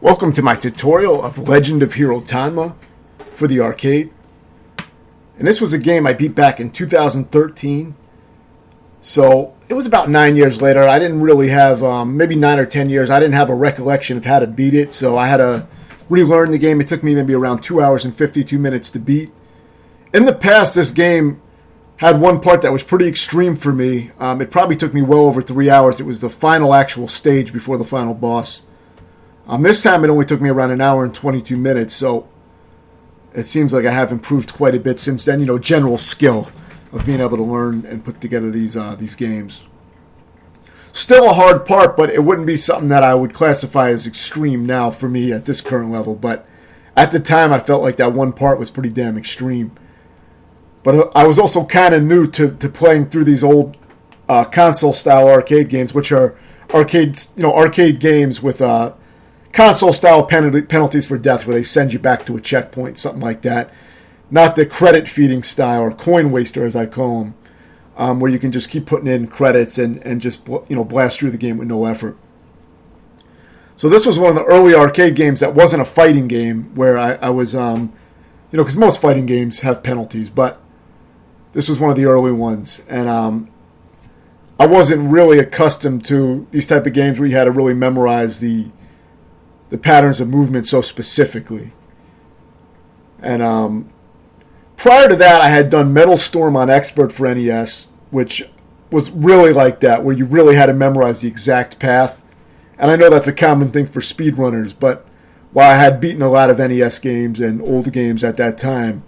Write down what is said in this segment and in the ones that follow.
Welcome to my tutorial of Legend of Hero Tonma for the arcade. And this was a game I beat back in 2013. So it was about 9 years later. I didn't really have, maybe 9 or 10 years, I didn't have a recollection of how to beat it. So I had to relearn the game. It took me maybe around 2 hours and 52 minutes to beat. In the past, this game had one part that was pretty extreme for me. It probably took me well over 3 hours. It was the final actual stage before the final boss. This time it only took me around 1 hour and 22 minutes, so it seems like I have improved quite a bit since then. You know, general skill of being able to learn and put together these games. Still a hard part, but it wouldn't be something that I would classify as extreme now for me at this current level. But at the time, I felt like that one part was pretty damn extreme. But I was also kind of new to playing through these old console-style arcade games, which are arcade games with console-style penalties for death, where they send you back to a checkpoint, something like that. Not the credit-feeding style, or coin waster, as I call them, where you can just keep putting in credits and just blast through the game with no effort. So this was one of the early arcade games that wasn't a fighting game, where I was, because most fighting games have penalties, but this was one of the early ones, and I wasn't really accustomed to these type of games where you had to really memorize the patterns of movement so specifically. And prior to that, I had done Metal Storm on Expert for NES, which was really like that, where you really had to memorize the exact path. And I know that's a common thing for speedrunners, but while I had beaten a lot of NES games and old games at that time,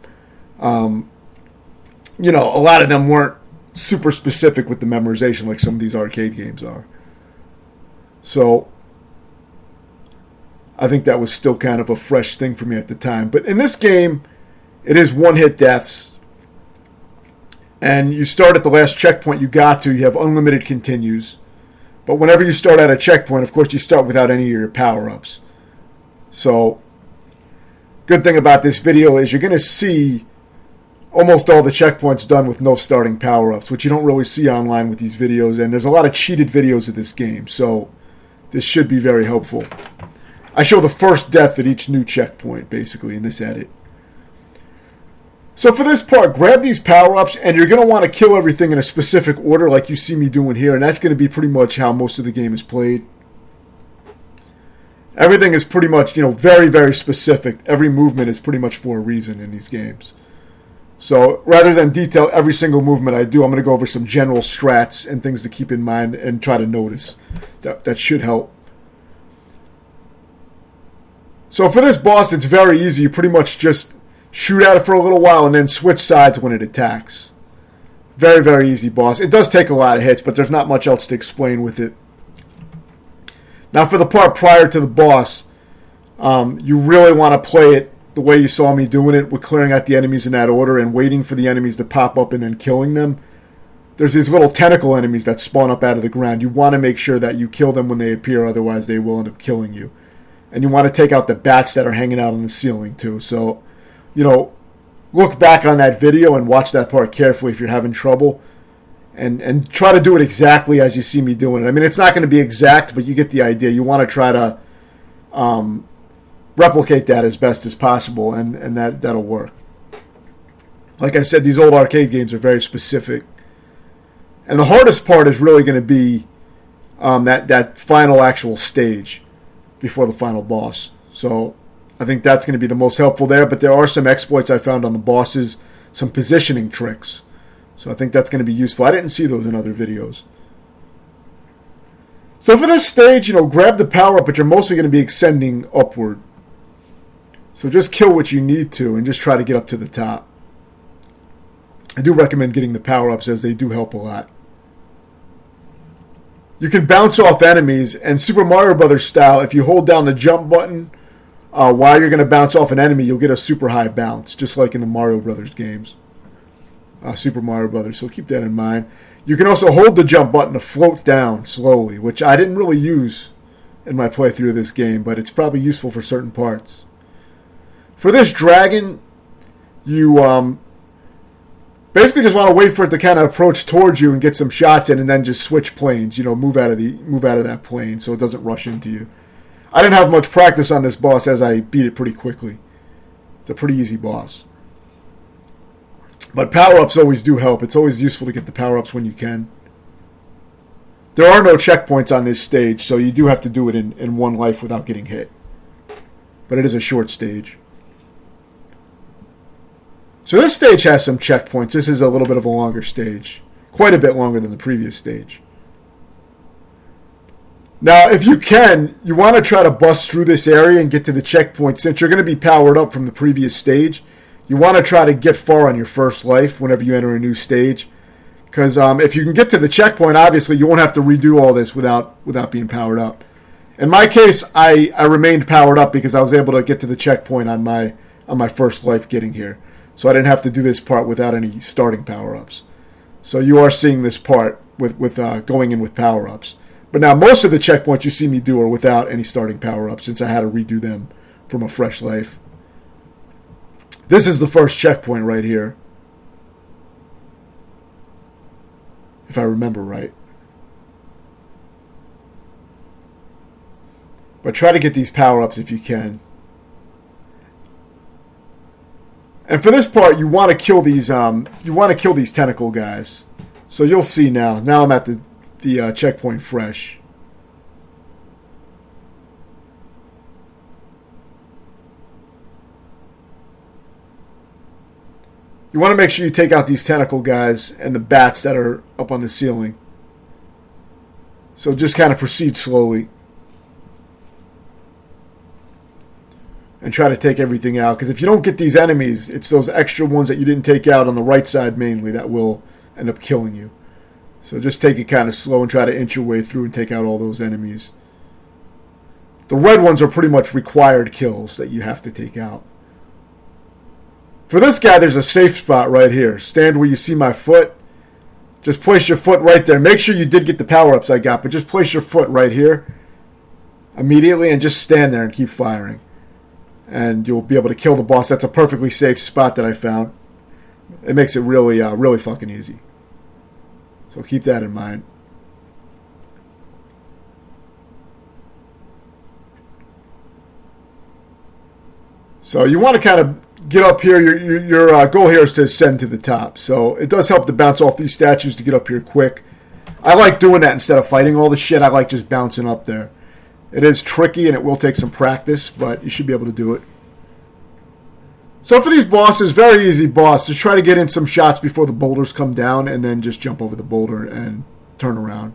a lot of them weren't super specific with the memorization like some of these arcade games are. So I think that was still kind of a fresh thing for me at the time. But in this game, it is one-hit deaths. And you start at the last checkpoint you got to. You have unlimited continues. But whenever you start at a checkpoint, of course, you start without any of your power-ups. So, good thing about this video is you're going to see almost all the checkpoints done with no starting power-ups, which you don't really see online with these videos. And there's a lot of cheated videos of this game. So, this should be very helpful. I show the first death at each new checkpoint, basically, in this edit. So for this part, grab these power-ups, and you're going to want to kill everything in a specific order like you see me doing here, and that's going to be pretty much how most of the game is played. Everything is pretty much, very, very specific. Every movement is pretty much for a reason in these games. So rather than detail every single movement I do, I'm going to go over some general strats and things to keep in mind and try to notice. That should help. So for this boss, it's very easy. You pretty much just shoot at it for a little while and then switch sides when it attacks. Very, very easy boss. It does take a lot of hits, but there's not much else to explain with it. Now for the part prior to the boss, you really want to play it the way you saw me doing it, with clearing out the enemies in that order and waiting for the enemies to pop up and then killing them. There's these little tentacle enemies that spawn up out of the ground. You want to make sure that you kill them when they appear, otherwise they will end up killing you. And you want to take out the bats that are hanging out on the ceiling too. So, look back on that video and watch that part carefully if you're having trouble. And try to do it exactly as you see me doing it. I mean, it's not going to be exact, but you get the idea. You want to try to replicate that as best as possible, and that'll work. Like I said, these old arcade games are very specific. And the hardest part is really going to be that final actual stage before the final boss. So I think that's going to be the most helpful there, but there are some exploits I found on the bosses, some positioning tricks. So I think that's going to be useful. I didn't see those in other videos. So for this stage, grab the power-up, but you're mostly going to be ascending upward. So just kill what you need to and just try to get up to the top. I do recommend getting the power-ups, as they do help a lot. You can bounce off enemies, and Super Mario Brothers style, if you hold down the jump button while you're going to bounce off an enemy, you'll get a super high bounce, just like in the Mario Brothers games. Super Mario Brothers, so keep that in mind. You can also hold the jump button to float down slowly, which I didn't really use in my playthrough of this game, but it's probably useful for certain parts. For this dragon, you basically just want to wait for it to kind of approach towards you and get some shots in, and then just switch planes. Move out of that plane so it doesn't rush into you. I didn't have much practice on this boss as I beat it pretty quickly. It's a pretty easy boss. But power-ups always do help. It's always useful to get the power-ups when you can. There are no checkpoints on this stage, so you do have to do it in one life without getting hit. But it is a short stage. So this stage has some checkpoints. This is a little bit of a longer stage. Quite a bit longer than the previous stage. Now, if you can, you want to try to bust through this area and get to the checkpoint. Since you're going to be powered up from the previous stage, you want to try to get far on your first life whenever you enter a new stage. Because if you can get to the checkpoint, obviously, you won't have to redo all this without being powered up. In my case, I remained powered up because I was able to get to the checkpoint on my first life getting here. So I didn't have to do this part without any starting power-ups. So you are seeing this part with going in with power-ups. But now most of the checkpoints you see me do are without any starting power-ups since I had to redo them from a fresh life. This is the first checkpoint right here. If I remember right. But try to get these power-ups if you can. And for this part, you want to kill these. You want to kill these tentacle guys. So you'll see now. Now I'm at the checkpoint fresh. You want to make sure you take out these tentacle guys and the bats that are up on the ceiling. So just kind of proceed slowly. And try to take everything out. Because if you don't get these enemies, it's those extra ones that you didn't take out on the right side mainly that will end up killing you. So just take it kind of slow and try to inch your way through and take out all those enemies. The red ones are pretty much required kills that you have to take out. For this guy, there's a safe spot right here. Stand where you see my foot. Just place your foot right there. Make sure you did get the power-ups I got, but just place your foot right here immediately and just stand there and keep firing. And you'll be able to kill the boss. That's a perfectly safe spot that I found. It makes it really, really fucking easy. So keep that in mind. So you want to kind of get up here. Your goal here is to ascend to the top. So it does help to bounce off these statues to get up here quick. I like doing that instead of fighting all the shit. I like just bouncing up there. It is tricky and it will take some practice, but you should be able to do it. So for these bosses, very easy boss. Just try to get in some shots before the boulders come down and then just jump over the boulder and turn around.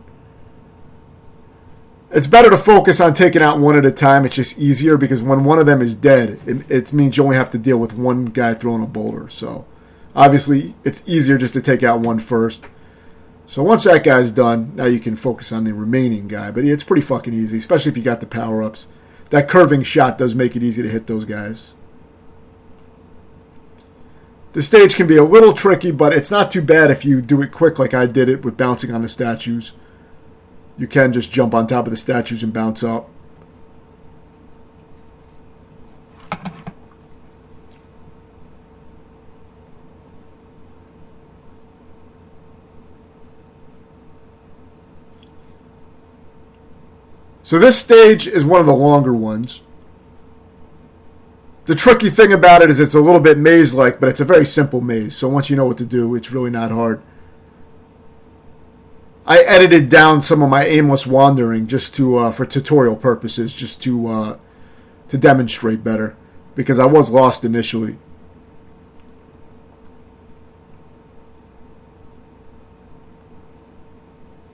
It's better to focus on taking out one at a time. It's just easier because when one of them is dead, it means you only have to deal with one guy throwing a boulder. So obviously it's easier just to take out one first. So once that guy's done, now you can focus on the remaining guy. But it's pretty fucking easy, especially if you got the power-ups. That curving shot does make it easy to hit those guys. The stage can be a little tricky, but it's not too bad if you do it quick like I did it with bouncing on the statues. You can just jump on top of the statues and bounce up. So this stage is one of the longer ones. The tricky thing about it is it's a little bit maze-like, but it's a very simple maze. So once you know what to do, it's really not hard. I edited down some of my aimless wandering just to for tutorial purposes, just to demonstrate better, because I was lost initially.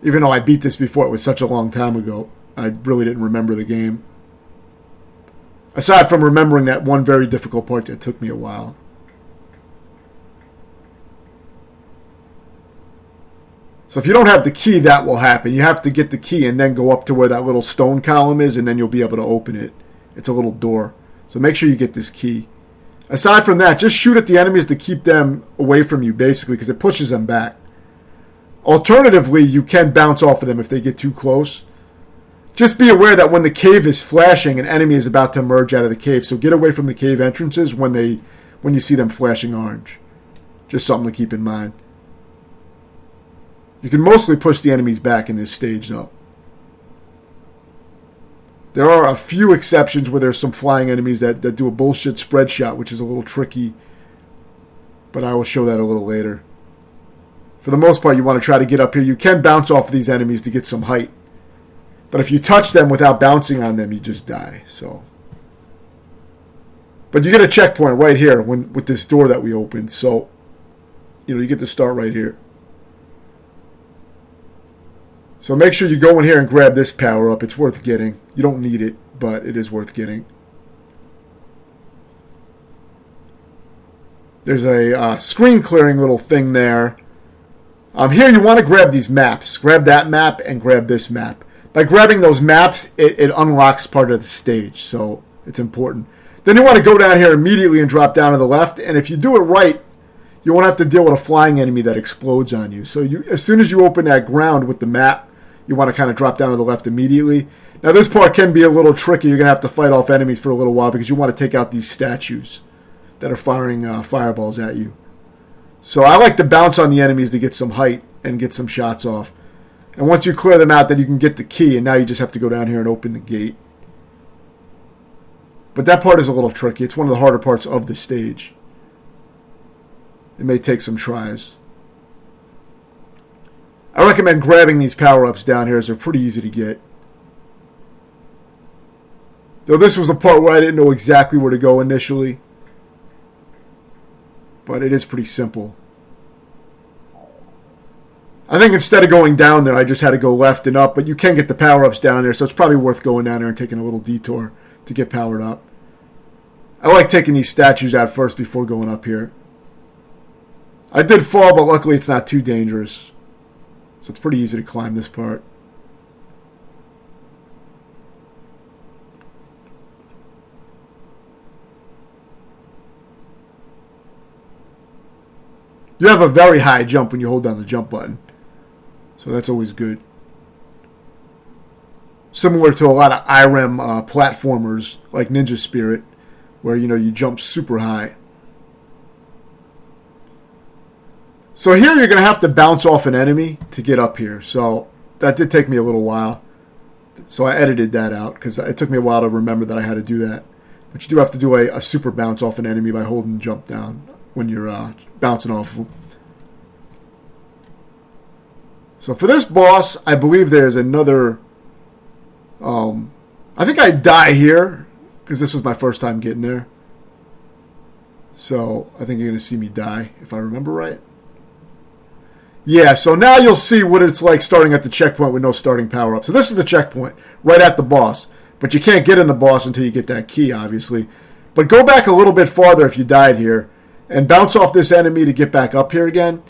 Even though I beat this before, it was such a long time ago. I really didn't remember the game. Aside from remembering that one very difficult part that took me a while. So if you don't have the key, that will happen. You have to get the key and then go up to where that little stone column is, and then you'll be able to open it. It's a little door. So make sure you get this key. Aside from that, just shoot at the enemies to keep them away from you, basically, because it pushes them back. Alternatively, you can bounce off of them if they get too close. Just be aware that when the cave is flashing, an enemy is about to emerge out of the cave. So get away from the cave entrances when you see them flashing orange. Just something to keep in mind. You can mostly push the enemies back in this stage, though. There are a few exceptions where there's some flying enemies that do a bullshit spread shot, which is a little tricky. But I will show that a little later. For the most part, you want to try to get up here. You can bounce off of these enemies to get some height. But if you touch them without bouncing on them, you just die. So, but you get a checkpoint right here with this door that we opened. So, you get to start right here. So make sure you go in here and grab this power up. It's worth getting. You don't need it, but it is worth getting. There's a screen clearing little thing there. Here you want to grab these maps. Grab that map and grab this map. By grabbing those maps, it unlocks part of the stage, so it's important. Then you want to go down here immediately and drop down to the left, and if you do it right, you won't have to deal with a flying enemy that explodes on you. So as soon as you open that ground with the map, you want to kind of drop down to the left immediately. Now this part can be a little tricky. You're going to have to fight off enemies for a little while because you want to take out these statues that are firing fireballs at you. So I like to bounce on the enemies to get some height and get some shots off. And once you clear them out, then you can get the key, and now you just have to go down here and open the gate. But that part is a little tricky. It's one of the harder parts of the stage. It may take some tries. I recommend grabbing these power-ups down here as they're pretty easy to get. Though this was a part where I didn't know exactly where to go initially. But it is pretty simple. I think instead of going down there, I just had to go left and up. But you can get the power-ups down there, so it's probably worth going down there and taking a little detour to get powered up. I like taking these statues out first before going up here. I did fall, but luckily it's not too dangerous. So it's pretty easy to climb this part. You have a very high jump when you hold down the jump button. So that's always good. Similar to a lot of IROM platformers like Ninja Spirit, where you jump super high. So here you're going to have to bounce off an enemy to get up here. So that did take me a little while. So I edited that out because it took me a while to remember that I had to do that. But you do have to do a super bounce off an enemy by holding jump down when you're bouncing off them. So for this boss, I believe there's another... I think I die here because this was my first time getting there. So I think you're going to see me die if I remember right. Yeah, so now you'll see what it's like starting at the checkpoint with no starting power-up. So this is the checkpoint, right at the boss. But you can't get in the boss until you get that key, obviously. But go back a little bit farther if you died here, and bounce off this enemy to get back up here again.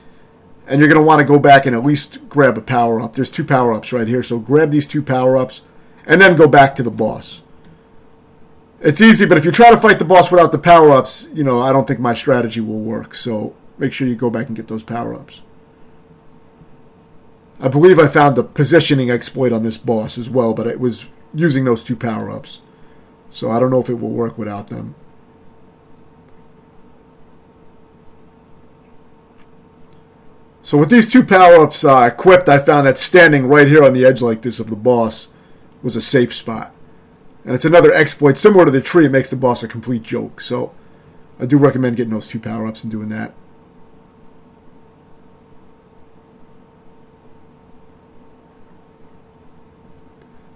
And you're going to want to go back and at least grab a power-up. There's 2 power-ups right here, so grab these 2 power-ups, and then go back to the boss. It's easy, but if you try to fight the boss without the power-ups, I don't think my strategy will work. So make sure you go back and get those power-ups. I believe I found the positioning exploit on this boss as well, but it was using those 2 power-ups. So I don't know if it will work without them. So with these 2 power-ups equipped, I found that standing right here on the edge like this of the boss was a safe spot. And it's another exploit. Similar to the tree, it makes the boss a complete joke. So I do recommend getting those 2 power-ups and doing that.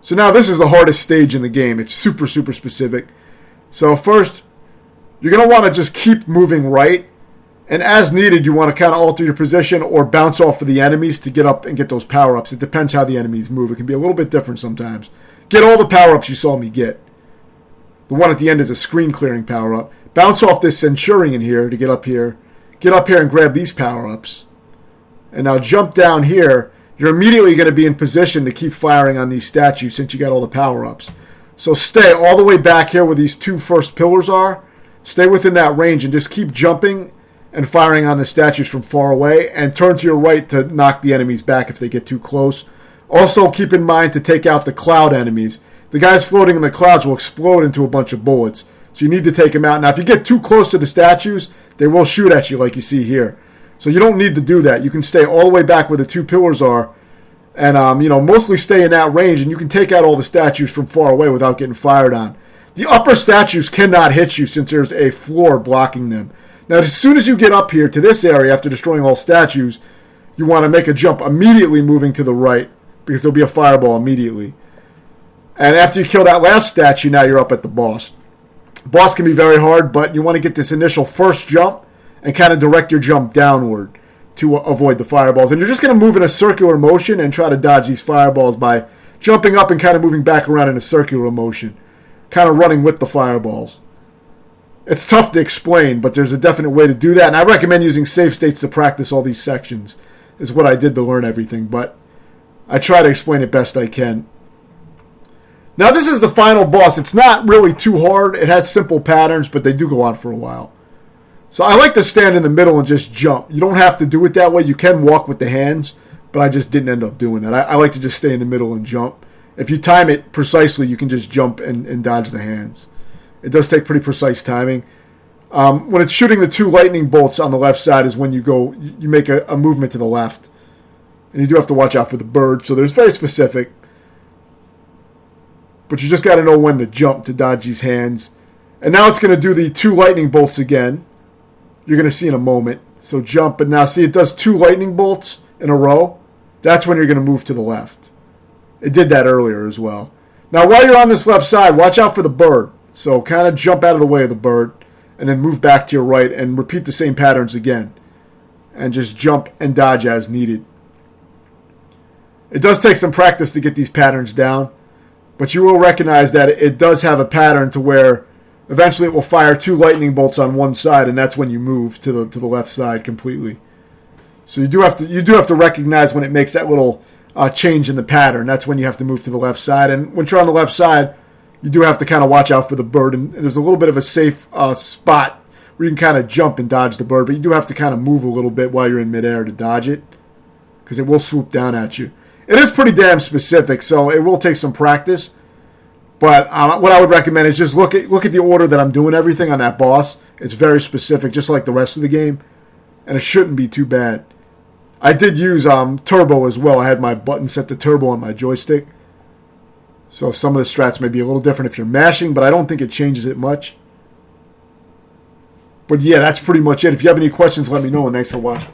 So now this is the hardest stage in the game. It's super, super specific. So first, you're going to want to just keep moving right. And as needed, you want to kind of alter your position or bounce off of the enemies to get up and get those power-ups. It depends how the enemies move. It can be a little bit different sometimes. Get all the power-ups you saw me get. The one at the end is a screen-clearing power-up. Bounce off this Centurion here to get up here. Get up here and grab these power-ups. And now jump down here. You're immediately going to be in position to keep firing on these statues since you got all the power-ups. So stay all the way back here where these 2 first pillars are. Stay within that range and just keep jumping and firing on the statues from far away. And turn to your right to knock the enemies back if they get too close. Also keep in mind to take out the cloud enemies. The guys floating in the clouds will explode into a bunch of bullets. So you need to take them out. Now if you get too close to the statues, they will shoot at you like you see here. So you don't need to do that. You can stay all the way back where the 2 pillars are And, mostly stay in that range, and you can take out all the statues from far away without getting fired on. The upper statues cannot hit you since there's a floor blocking them. Now, as soon as you get up here to this area after destroying all statues, you want to make a jump immediately moving to the right because there'll be a fireball immediately. And after you kill that last statue, now you're up at the boss. Boss can be very hard, but you want to get this initial first jump and kind of direct your jump downward to avoid the fireballs. And you're just going to move in a circular motion and try to dodge these fireballs by jumping up and kind of moving back around in a circular motion, kind of running with the fireballs. It's tough to explain, but there's a definite way to do that, and I recommend using save states to practice all these sections, is what I did to learn everything, but I try to explain it best I can. Now, this is the final boss. It's not really too hard. It has simple patterns, but they do go on for a while. So I like to stand in the middle and just jump. You don't have to do it that way. You can walk with the hands, but I just didn't end up doing that. I like to just stay in the middle and jump. If you time it precisely, you can just jump and dodge the hands. It does take pretty precise timing. When it's shooting the 2 lightning bolts on the left side is when you make a movement to the left. And you do have to watch out for the bird, so there's very specific. But you just got to know when to jump to dodge these hands. And now it's going to do the 2 lightning bolts again. You're going to see in a moment. So jump, but now see it does 2 lightning bolts in a row. That's when you're going to move to the left. It did that earlier as well. Now while you're on this left side, watch out for the bird. So kind of jump out of the way of the bird and then move back to your right and repeat the same patterns again. And just jump and dodge as needed. It does take some practice to get these patterns down, but you will recognize that it does have a pattern to where eventually it will fire 2 lightning bolts on one side, and that's when you move to the left side completely. So you do have to recognize when it makes that little change in the pattern. That's when you have to move to the left side. And when you're on the left side, you do have to kind of watch out for the bird. And there's a little bit of a safe spot where you can kind of jump and dodge the bird, but you do have to kind of move a little bit while you're in midair to dodge it because it will swoop down at you. It is pretty damn specific, so it will take some practice. But what I would recommend is just look at the order that I'm doing everything on that boss. It's very specific, just like the rest of the game, and it shouldn't be too bad. I did use turbo as well. I had my button set to turbo on my joystick, so some of the strats may be a little different if you're mashing, but I don't think it changes it much. But yeah, that's pretty much it. If you have any questions, let me know, and thanks for watching.